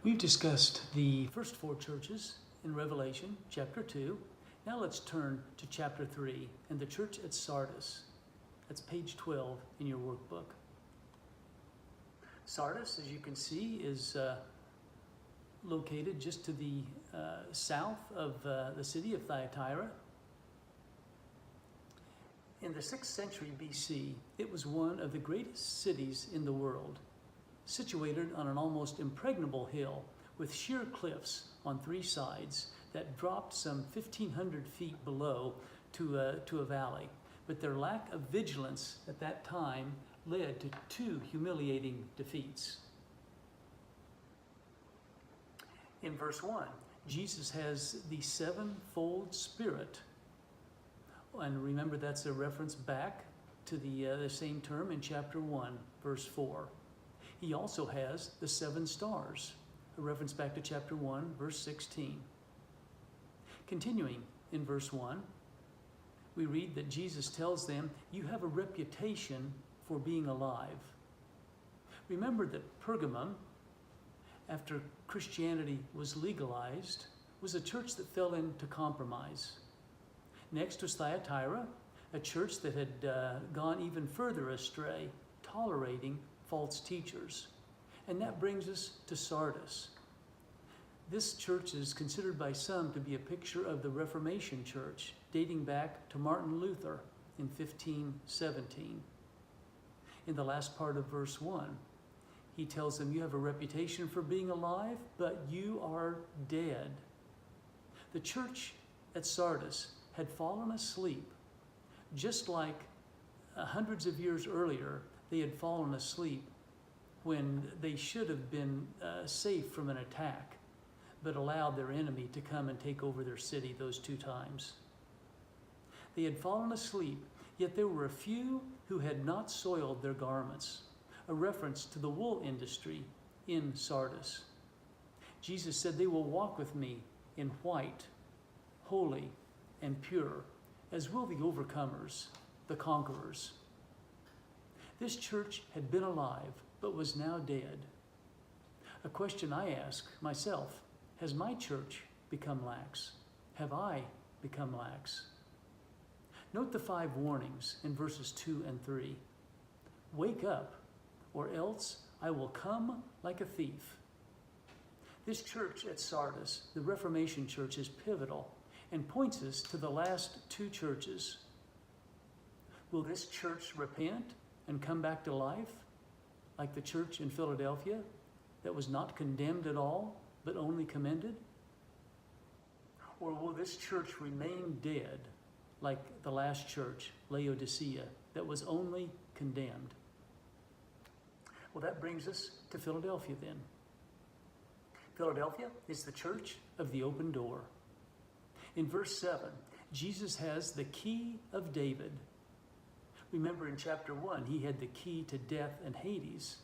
We've discussed the first four churches in Revelation, chapter 2. Now let's turn to chapter 3 and the church at Sardis. That's page 12 in your workbook. Sardis, as you can see, is located just to the south of the city of Thyatira. In the 6th century BC, it was one of the greatest cities in the world, situated on an almost impregnable hill with sheer cliffs on three sides that dropped some 1,500 feet below to a valley. But their lack of vigilance at that time led to two humiliating defeats. In verse 1, Jesus has the sevenfold Spirit. And remember, that's a reference back to the same term in chapter 1, verse 4. He also has the 7 stars, a reference back to chapter 1, verse 16. Continuing in verse 1, we read that Jesus tells them, "You have a reputation for being alive." Remember that Pergamum, after Christianity was legalized, was a church that fell into compromise. Next was Thyatira, a church that had gone even further astray, tolerating false teachers. And that brings us to Sardis. This church is considered by some to be a picture of the Reformation church, dating back to Martin Luther in 1517. In the last part of verse 1, he tells them, "You have a reputation for being alive, but you are dead." The church at Sardis had fallen asleep, just like hundreds of years earlier, they had fallen asleep when they should have been safe from an attack, but allowed their enemy to come and take over their city those 2 times. They had fallen asleep, yet there were a few who had not soiled their garments, a reference to the wool industry in Sardis. Jesus said, "They will walk with me in white, holy, and pure, as will the overcomers, the conquerors." This church had been alive, but was now dead. A question I ask myself, has my church become lax? Have I become lax? Note the 5 warnings in verses 2 and 3. "Wake up, or else I will come like a thief." This church at Sardis, the Reformation church, is pivotal and points us to the last 2 churches. Will this church repent and come back to life, like the church in Philadelphia that was not condemned at all, but only commended? Or will this church remain dead, like the last church, Laodicea, that was only condemned? Well, that brings us to Philadelphia then. Philadelphia is the church of the open door. In verse 7, Jesus has the key of David. Remember in chapter 1, he had the key to death and Hades.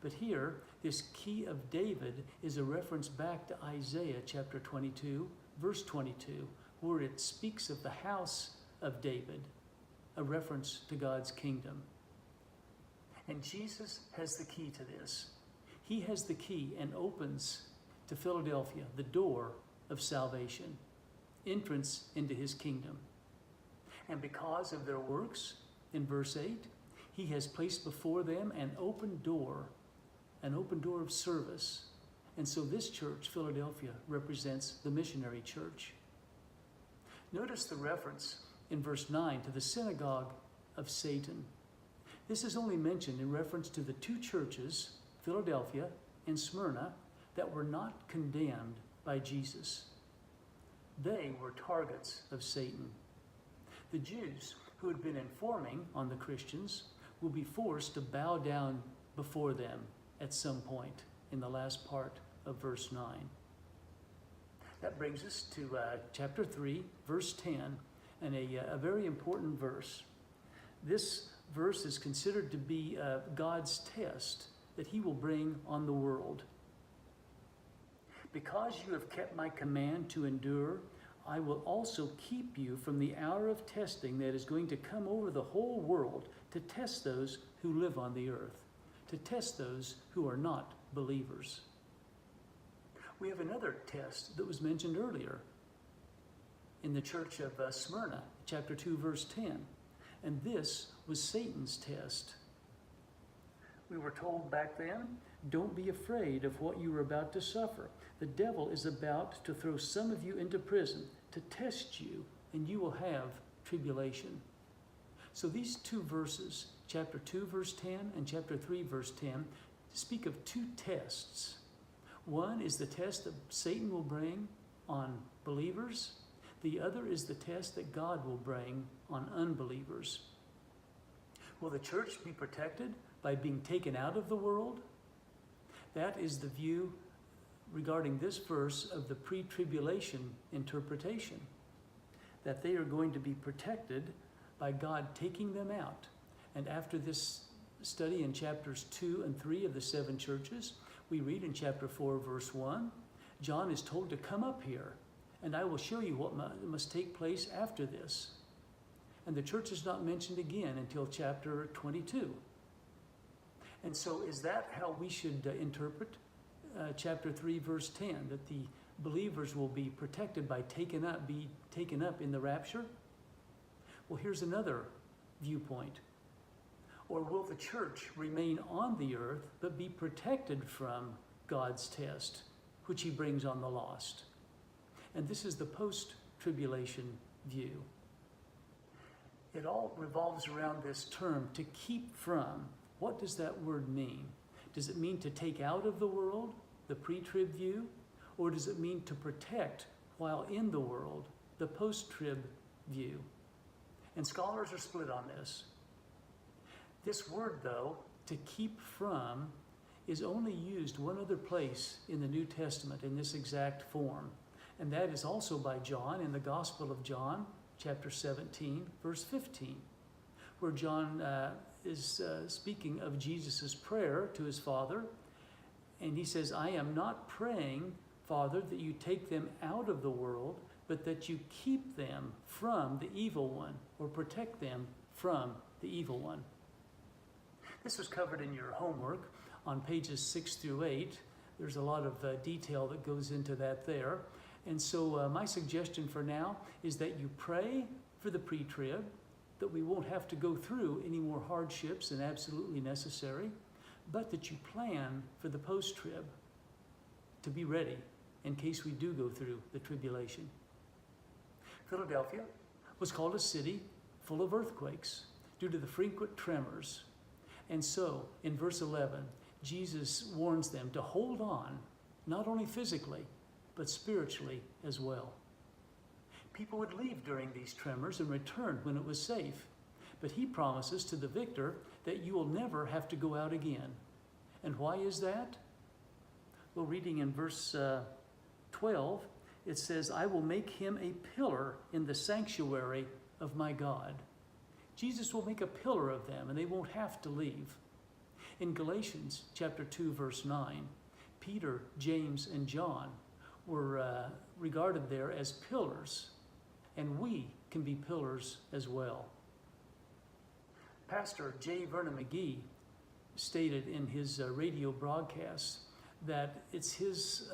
But here, this key of David is a reference back to Isaiah chapter 22, verse 22, where it speaks of the house of David, a reference to God's kingdom. And Jesus has the key to this. He has the key and opens to Philadelphia the door of salvation, entrance into his kingdom. And because of their works, in verse 8, he has placed before them an open door of service. And so this church, Philadelphia, represents the missionary church. Notice the reference in verse 9 to the synagogue of Satan. This is only mentioned in reference to the 2 churches, Philadelphia and Smyrna, that were not condemned by Jesus. They were targets of Satan. The Jews who had been informing on the Christians will be forced to bow down before them at some point in the last part of verse 9. That brings us to chapter 3, verse 10, and a very important verse. This verse is considered to be God's test that he will bring on the world. "Because you have kept my command to endure, I will also keep you from the hour of testing that is going to come over the whole world to test those who live on the earth, to test those who are not believers." We have another test that was mentioned earlier in the church of Smyrna, chapter 2, verse 10. And this was Satan's test. We were told back then, don't be afraid of what you are about to suffer. The devil is about to throw some of you into prison to test you, and you will have tribulation. So these two verses, chapter 2, verse 10, and chapter 3, verse 10, speak of two tests. One is the test that Satan will bring on believers. The other is the test that God will bring on unbelievers. Will the church be protected by being taken out of the world? That is the view regarding this verse of the pre-tribulation interpretation, that they are going to be protected by God taking them out. And after this study in chapters 2 and 3 of the 7 churches, we read in chapter 4, verse 1, John is told to come up here, and I will show you what must take place after this. And the church is not mentioned again until chapter 22. And so is that how we should interpret chapter 3, verse 10, that the believers will be protected by be taken up in the rapture? Well, here's another viewpoint. Or will the church remain on the earth but be protected from God's test, which he brings on the lost? And this is the post-tribulation view. It all revolves around this term, to keep from. What does that word mean? Does it mean to take out of the world, the pre-trib view? Or does it mean to protect while in the world, the post-trib view? And scholars are split on this. This word, though, to keep from, is only used one other place in the New Testament in this exact form. And that is also by John in the Gospel of John, chapter 17, verse 15, where John is speaking of Jesus' prayer to his Father. And he says, I am not praying, Father, that you take them out of the world, but that you keep them from the evil one, or protect them from the evil one. This was covered in your homework on pages 6 through 8. There's a lot of detail that goes into that there. And so my suggestion for now is that you pray for the pre-trib, that we won't have to go through any more hardships than absolutely necessary, but that you plan for the post-trib to be ready in case we do go through the tribulation. Philadelphia was called a city full of earthquakes due to the frequent tremors. And so, in verse 11, Jesus warns them to hold on, not only physically, but spiritually as well. People would leave during these tremors and return when it was safe. But he promises to the victor that you will never have to go out again. And why is that? Well, reading in verse 12, it says, I will make him a pillar in the sanctuary of my God. Jesus will make a pillar of them, and they won't have to leave. In Galatians chapter 2, verse 9, Peter, James, and John were regarded there as pillars, and we can be pillars as well. Pastor J. Vernon McGee stated in his radio broadcast that it's his,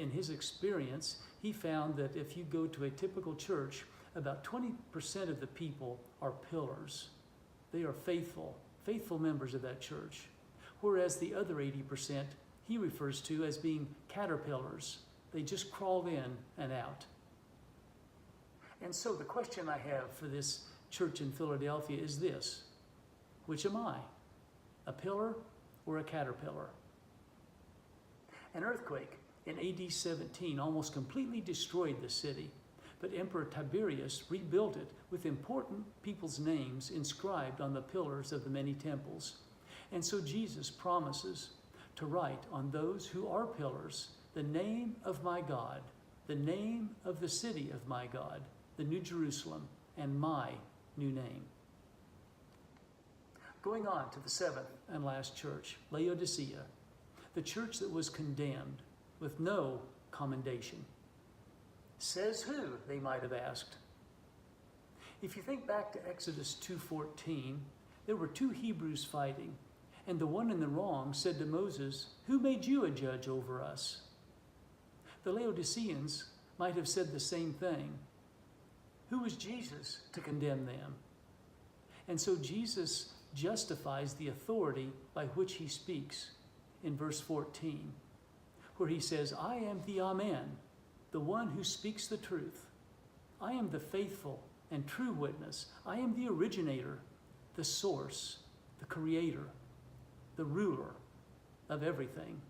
in his experience, he found that if you go to a typical church, about 20% of the people are pillars. They are faithful members of that church. Whereas the other 80% he refers to as being caterpillars. They just crawl in and out. And so the question I have for this church in Philadelphia is this: which am I? A pillar or a caterpillar? An earthquake in AD 17 almost completely destroyed the city, but Emperor Tiberius rebuilt it with important people's names inscribed on the pillars of the many temples. And so Jesus promises to write on those who are pillars the name of my God, the name of the city of my God, the New Jerusalem, and my new name. Going on to the seventh and last church, Laodicea, the church that was condemned with no commendation. Says who, they might have asked. If you think back to Exodus 2:14, there were two Hebrews fighting, and the one in the wrong said to Moses, who made you a judge over us? The Laodiceans might have said the same thing. Who is Jesus to condemn them? And so Jesus justifies the authority by which he speaks in verse 14, where he says, I am the Amen, the one who speaks the truth. I am the faithful and true witness. I am the originator, the source, the creator, the ruler of everything.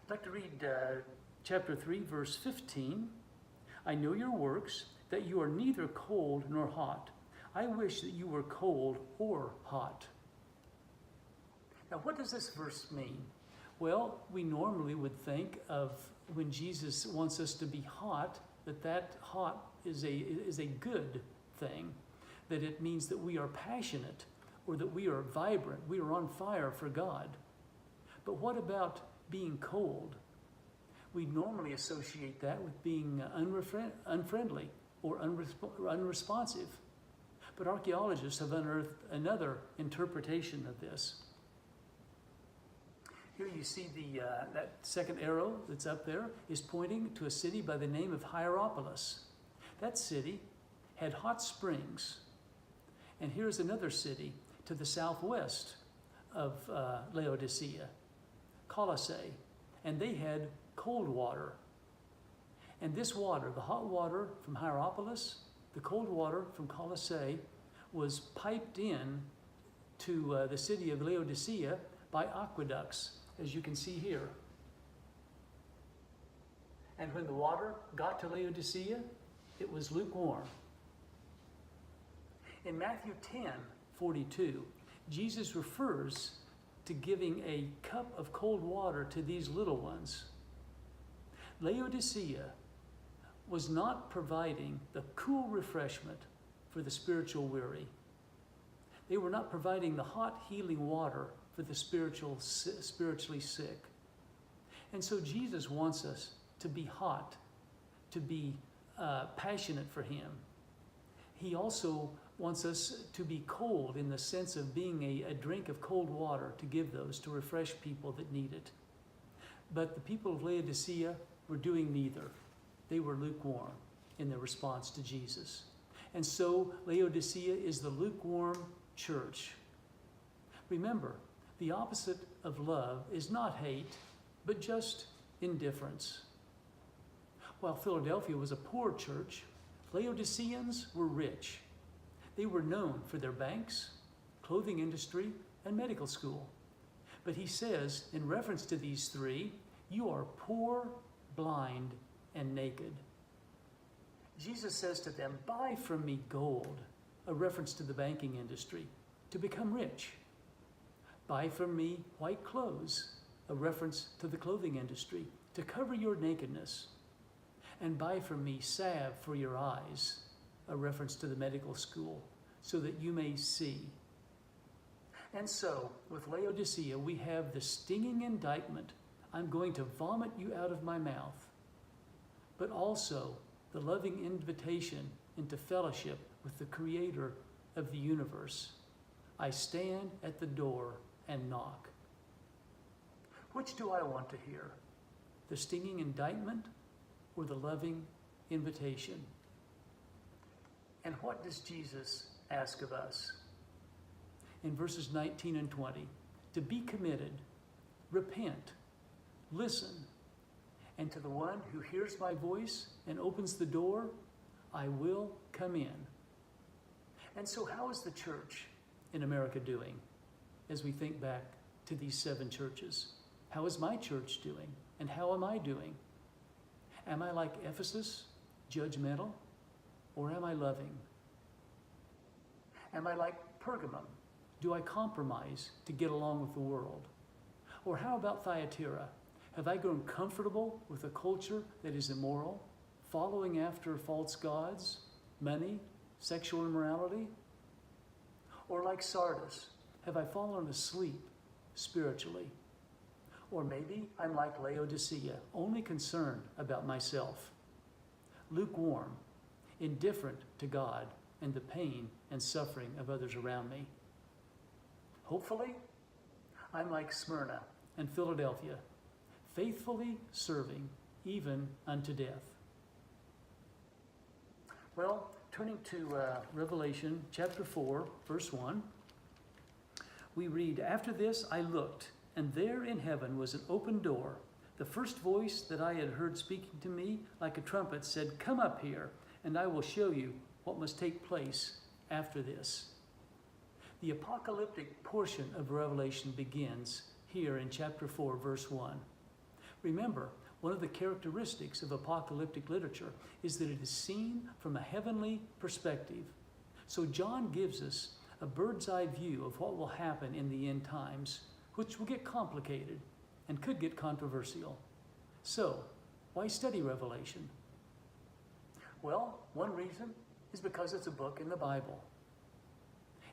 I'd like to read chapter 3, verse 15. I know your works, that you are neither cold nor hot. I wish that you were cold or hot. Now, what does this verse mean? Well, we normally would think of when Jesus wants us to be hot, that hot is a good thing, that it means that we are passionate or that we are vibrant, we are on fire for God. But what about being cold? We normally associate that with being unfriendly or unresponsive. But archaeologists have unearthed another interpretation of this. Here you see that second arrow that's up there is pointing to a city by the name of Hierapolis. That city had hot springs. And here's another city to the southwest of Laodicea, Colossae, and they had cold water. And this water, the hot water from Hierapolis, the cold water from Colossae, was piped in to the city of Laodicea by aqueducts, as you can see here. And when the water got to Laodicea, it was lukewarm. In Matthew 10:42, Jesus refers to giving a cup of cold water to these little ones. Laodicea was not providing the cool refreshment for the spiritual weary. They were not providing the hot healing water for the spiritually sick. And so Jesus wants us to be hot, to be passionate for him. He also wants us to be cold in the sense of being a drink of cold water to give those, to refresh people that need it. But the people of Laodicea were doing neither. They were lukewarm in their response to Jesus. And so Laodicea is the lukewarm church. Remember, the opposite of love is not hate, but just indifference. While Philadelphia was a poor church, Laodiceans were rich. They were known for their banks, clothing industry, and medical school. But he says, in reference to these three, you are poor, blind, and naked. Jesus says to them, buy from me gold, a reference to the banking industry, to become rich. Buy from me white clothes, a reference to the clothing industry, to cover your nakedness. And buy from me salve for your eyes, a reference to the medical school, so that you may see. And so, with Laodicea, we have the stinging indictment, I'm going to vomit you out of my mouth, but also the loving invitation into fellowship with the Creator of the universe. I stand at the door and knock. Which do I want to hear? The stinging indictment or the loving invitation? And what does Jesus ask of us? In verses 19 and 20, to be committed, repent, listen, and to the one who hears my voice and opens the door, I will come in. And so how is the church in America doing as we think back to these 7 churches? How is my church doing? And how am I doing? Am I like Ephesus, judgmental, or am I loving? Am I like Pergamum? Do I compromise to get along with the world? Or how about Thyatira? Have I grown comfortable with a culture that is immoral, following after false gods, money, sexual immorality? Or like Sardis, have I fallen asleep spiritually? Or maybe I'm like Laodicea, only concerned about myself, lukewarm, indifferent to God and the pain and suffering of others around me. Hopefully, I'm like Smyrna and Philadelphia, faithfully serving, even unto death. Well, turning to Revelation chapter 4, verse 1, we read, "After this I looked, and there in heaven was an open door. The first voice that I had heard speaking to me like a trumpet said, 'Come up here, and I will show you what must take place after this.'" The apocalyptic portion of Revelation begins here in chapter 4, verse 1. Remember, one of the characteristics of apocalyptic literature is that it is seen from a heavenly perspective. So John gives us a bird's eye view of what will happen in the end times, which will get complicated and could get controversial. So, why study Revelation? Well, one reason is because it's a book in the Bible.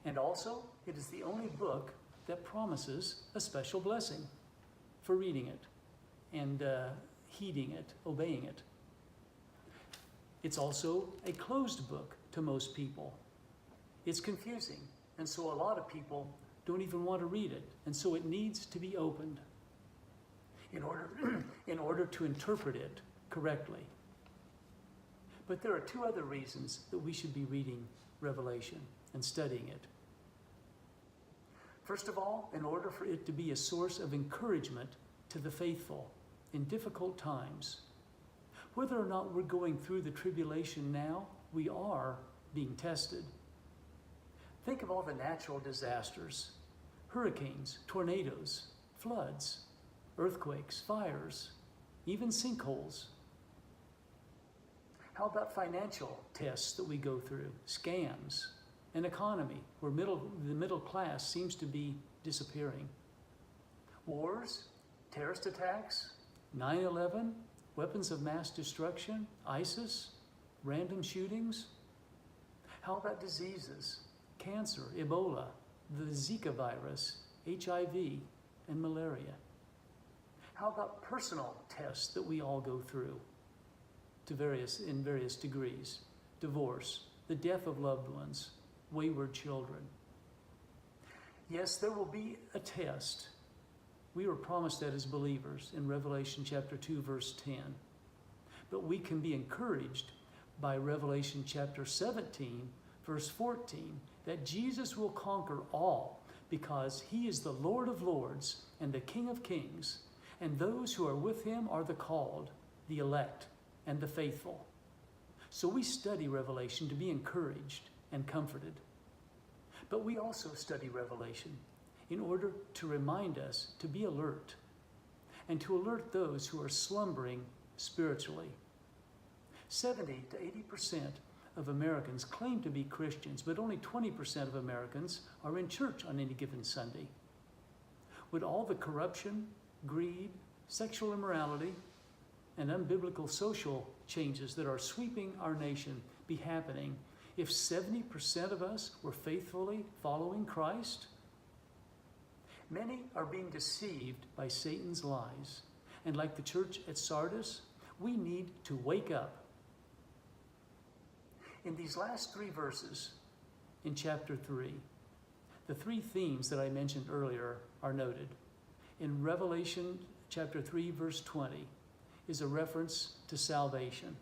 And also, it is the only book that promises a special blessing for reading it and heeding it, obeying it. It's also a closed book to most people. It's confusing, and so a lot of people don't even want to read it, and so it needs to be opened in order to interpret it correctly. But there are two other reasons that we should be reading Revelation and studying it. First of all, in order for it to be a source of encouragement to the faithful in difficult times. Whether or not we're going through the tribulation now, we are being tested. Think of all the natural disasters: hurricanes, tornadoes, floods, earthquakes, fires, even sinkholes. How about financial tests that we go through, scams, an economy where the middle class seems to be disappearing? Wars, terrorist attacks, 9/11, weapons of mass destruction, ISIS, random shootings. How about diseases, cancer, Ebola, the Zika virus, HIV, and malaria? How about personal tests that we all go through in various degrees? Divorce, the death of loved ones, wayward children. Yes, there will be a test. We were promised that as believers in Revelation chapter 2, verse 10. But we can be encouraged by Revelation chapter 17, verse 14, that Jesus will conquer all because he is the Lord of lords and the King of kings, and those who are with him are the called, the elect, and the faithful. So we study Revelation to be encouraged and comforted. But we also study Revelation in order to remind us to be alert and to alert those who are slumbering spiritually. 70 to 80% of Americans claim to be Christians, but only 20% of Americans are in church on any given Sunday. Would all the corruption, greed, sexual immorality, and unbiblical social changes that are sweeping our nation be happening if 70% of us were faithfully following Christ? Many are being deceived by Satan's lies. And like the church at Sardis, we need to wake up. In these last 3 verses in chapter 3, the 3 themes that I mentioned earlier are noted. In Revelation chapter 3, verse 20, is a reference to salvation.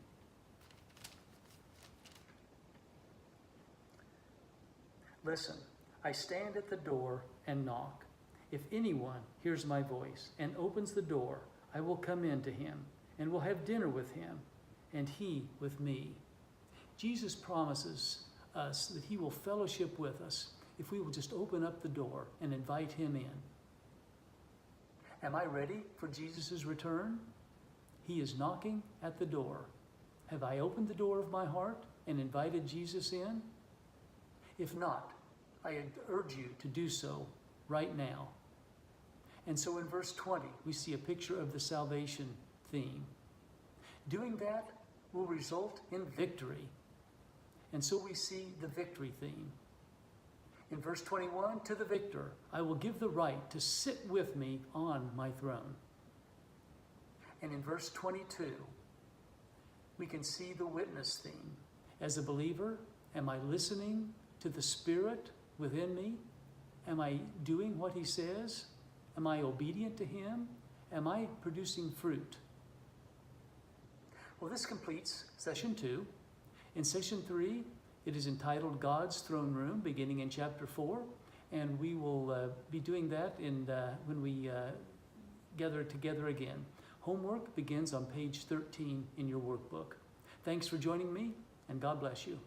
Listen, I stand at the door and knock. If anyone hears my voice and opens the door, I will come in to him and will have dinner with him and he with me. Jesus promises us that he will fellowship with us if we will just open up the door and invite him in. Am I ready for Jesus' return? He is knocking at the door. Have I opened the door of my heart and invited Jesus in? If not, I urge you to do so right now. And so in verse 20, we see a picture of the salvation theme. Doing that will result in victory. And so we see the victory theme. In verse 21, to the victor, I will give the right to sit with me on my throne. And in verse 22, we can see the witness theme. As a believer, am I listening to the Spirit within me? Am I doing what he says? Am I obedient to him? Am I producing fruit? Well, this completes session 2. In session 3, it is entitled God's Throne Room, beginning in chapter 4. And we will be doing that when we gather together again. Homework begins on page 13 in your workbook. Thanks for joining me, and God bless you.